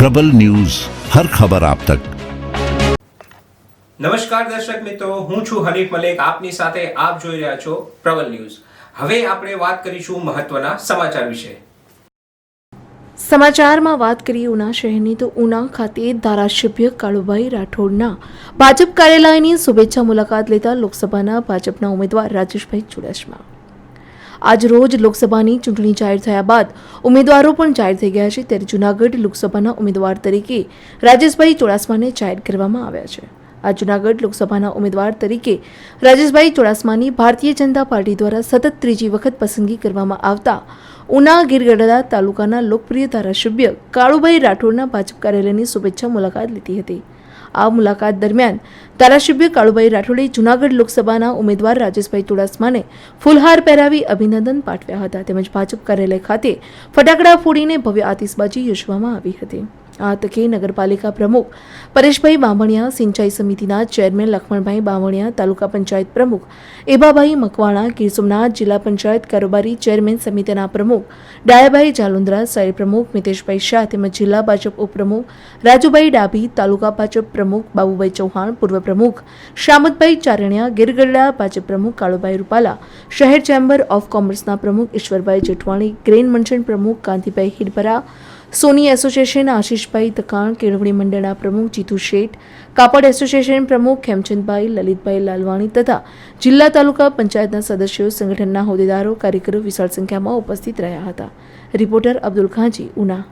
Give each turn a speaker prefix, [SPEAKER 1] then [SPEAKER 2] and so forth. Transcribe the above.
[SPEAKER 1] प्रबल न्यूज, हर खबर आप तक।
[SPEAKER 2] નમસ્કાર દર્શક મિત્રો, હું છું હરીફ મલેક, આપની સાથે આપ જોઈ રહ્યા છો પ્રબલ ન્યૂઝ। હવે આપણે વાત કરીશું મહત્વના સમાચાર વિશે।
[SPEAKER 3] સમાચારમાં વાત કરીએ ઉના શહેરની તો ઉના ખાતે ધારાસભ્ય કાળુભાઈ રાઠોડના ભાજપ કાર્યાલયની શુભેચ્છા મુલાકાત લેતા લોકસભાના ભાજપના ઉમેદવાર રાજેશભાઈ ચુડાસમા। આજ રોજ લોકસભાની ચૂંટણી જાહેર થયા બાદ ઉમેદવારો પણ જાહેર થઈ ગયા છે, ત્યારે જૂનાગઢ લોકસભાના ઉમેદવાર તરીકે રાજેશભાઈ ચુડાસમાને જાહેર કરવામાં આવ્યા છે। આ જૂનાગઢ લોકસભાના ઉમેદવાર તરીકે રાજેશભાઈ ચુડાસમાની ભારતીય જનતા પાર્ટી દ્વારા સતત ત્રીજી વખત પસંદગી કરવામાં આવતા ઉના ગીરગઢડા તાલુકાના લોકપ્રિય ધારાસભ્ય કાળુભાઈ રાઠોડના ભાજપ કાર્યાલયની શુભેચ્છા મુલાકાત લીધી હતી। આ મુલાકાત દરમિયાન ધારાસભ્ય કાળુભાઈ રાઠોડે જૂનાગઢ લોકસભાના ઉમેદવાર રાજેશભાઈ ચુડાસમાને ફૂલહાર પહેરાવી અભિનંદન પાઠવ્યા હતા, તેમજ ભાજપ કાર્યાલય ખાતે ફટાકડા ફોડીને ભવ્ય આતિશબાજી યોજવામાં આવી હતી। આ તકે નગરપાલિકા પ્રમુખ પરેશભાઈ બામણિયા, સિંચાઈ સમિતિના ચેરમેન લખમણભાઈ બામણિયા, તાલુકા પંચાયત પ્રમુખ એભાભાઈ મકવાણા, ગીર સોમનાથ જિલ્લા પંચાયત કારોબારી ચેરમેન સમિતિના પ્રમુખ ડાયાભાઈ જાલુંદ્રા, શહેર પ્રમુખ મિતેશભાઈ શાહ તેમજ જિલ્લા ભાજપ ઉપપ્રમુખ રાજુભાઈ ડાભી, તાલુકા ભાજપ પ્રમુખ બાબુભાઈ ચૌહાણ, પૂર્વ પ્રમુખ શામતભાઈ ચારણિયા, ગીરગઢડા ભાજપ પ્રમુખ કાળુભાઈ રૂપાલા, શહેર ચેમ્બર ઓફ કોમર્સના પ્રમુખ ઈશ્વરભાઈ જેઠવાણી, ગ્રેન મંચન પ્રમુખ કાંતિભાઈ હિડપરા, સોની એસોસિએશન આશીષભાઈ તકાણ, કેળવણી મંડળના પ્રમુખ જીતુ શેઠ, કાપડ એસોસિએશન પ્રમુખ ખેમચંદભાઈ, લલિતભાઈ લાલવાણી તથા જિલ્લા તાલુકા પંચાયતના સદસ્યો, સંગઠનના હોદ્દેદારો, કાર્યકરો વિશાળ સંખ્યામાં ઉપસ્થિત રહ્યા હતા। રિપોર્ટર અબ્દુલ ખાજી, ઉના।